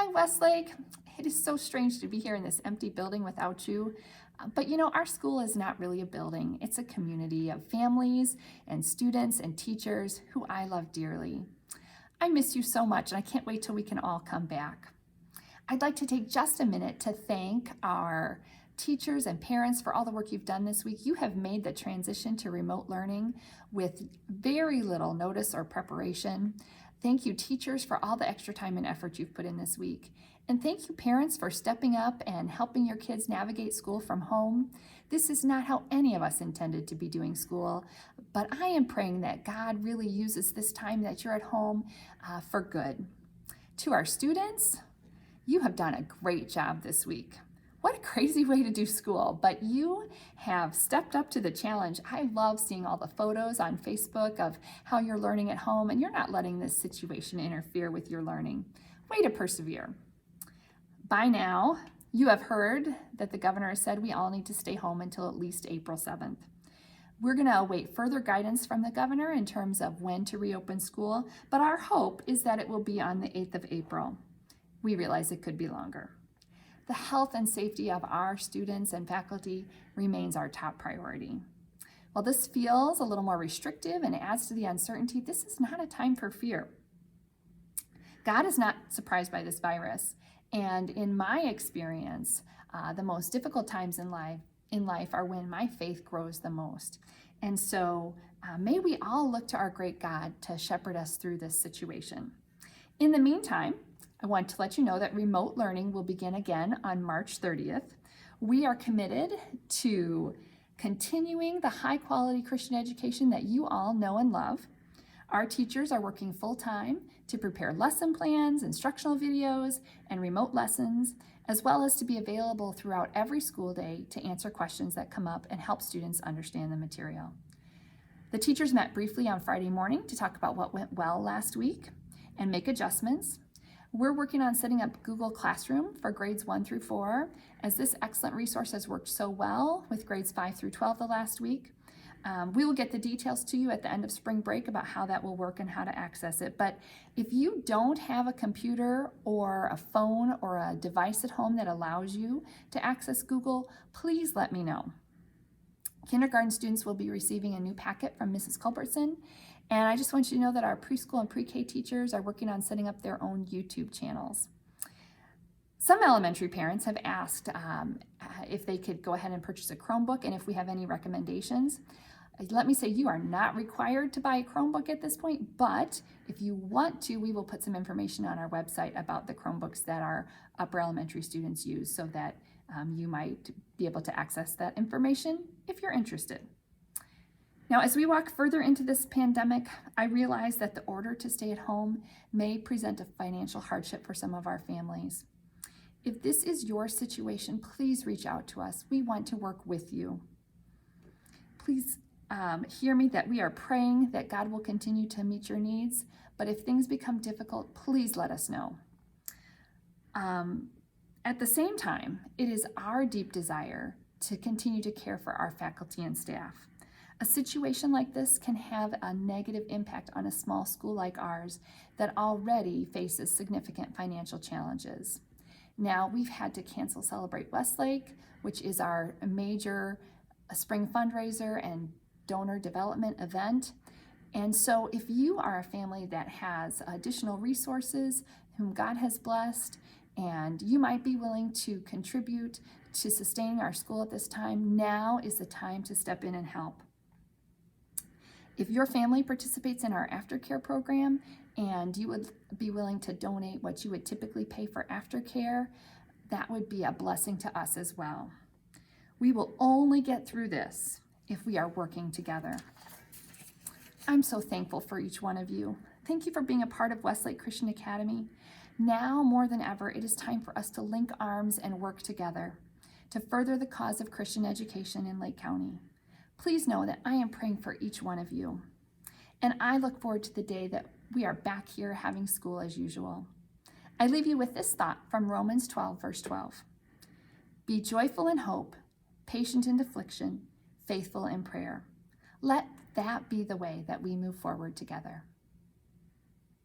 Hi, Westlake. It is so strange to be here in this empty building without you. But our school is not really a building. It's a community of families and students and teachers who I love dearly. I miss you so much, and I can't wait till we can all come back. I'd like to take just a minute to thank our teachers and parents for all the work you've done this week. You have made the transition to remote learning with very little notice or preparation. Thank you, teachers, for all the extra time and effort you've put in this week. And thank you, parents, for stepping up and helping your kids navigate school from home. This is not how any of us intended to be doing school, but I am praying that God really uses this time that you're at home for good. To our students, you have done a great job this week. What a crazy way to do school, but you have stepped up to the challenge. I love seeing all the photos on Facebook of how you're learning at home, and you're not letting this situation interfere with your learning. Way to persevere. By now, you have heard that the governor has said we all need to stay home until at least April 7th. We're going to await further guidance from the governor in terms of when to reopen school, but our hope is that it will be on the 8th of April. We realize it could be longer. The health and safety of our students and faculty remains our top priority. While this feels a little more restrictive and adds to the uncertainty, this is not a time for fear. God is not surprised by this virus, and in my experience, the most difficult times in life are when my faith grows the most. And so may we all look to our great God to shepherd us through this situation. In the meantime, I want to let you know that remote learning will begin again on March 30th. We are committed to continuing the high quality Christian education that you all know and love. Our teachers are working full time to prepare lesson plans, instructional videos, and remote lessons, as well as to be available throughout every school day to answer questions that come up and help students understand the material. The teachers met briefly on Friday morning to talk about what went well last week and make adjustments. We're working on setting up Google Classroom for grades 1 through 4, as this excellent resource has worked so well with grades 5 through 12 the last week. We will get the details to you at the end of spring break about how that will work and how to access it. But if you don't have a computer or a phone or a device at home that allows you to access Google, please let me know. Kindergarten students will be receiving a new packet from Mrs. Culbertson. And I just want you to know that our preschool and pre-K teachers are working on setting up their own YouTube channels. Some elementary parents have asked if they could go ahead and purchase a Chromebook and if we have any recommendations. Let me say, you are not required to buy a Chromebook at this point, but if you want to, we will put some information on our website about the Chromebooks that our upper elementary students use so that you might be able to access that information if you're interested. Now, as we walk further into this pandemic, I realize that the order to stay at home may present a financial hardship for some of our families. If this is your situation, please reach out to us. We want to work with you. Please hear me that we are praying that God will continue to meet your needs, but if things become difficult, please let us know. At the same time, it is our deep desire to continue to care for our faculty and staff. A situation like this can have a negative impact on a small school like ours that already faces significant financial challenges. Now, we've had to cancel Celebrate Westlake, which is our major spring fundraiser and donor development event. And so if you are a family that has additional resources whom God has blessed, and you might be willing to contribute to sustaining our school at this time, now is the time to step in and help. If your family participates in our aftercare program and you would be willing to donate what you would typically pay for aftercare, that would be a blessing to us as well. We will only get through this if we are working together. I'm so thankful for each one of you. Thank you for being a part of Westlake Christian Academy. Now more than ever, it is time for us to link arms and work together to further the cause of Christian education in Lake County. Please know that I am praying for each one of you. And I look forward to the day that we are back here having school as usual. I leave you with this thought from Romans 12, verse 12. Be joyful in hope, patient in affliction, faithful in prayer. Let that be the way that we move forward together.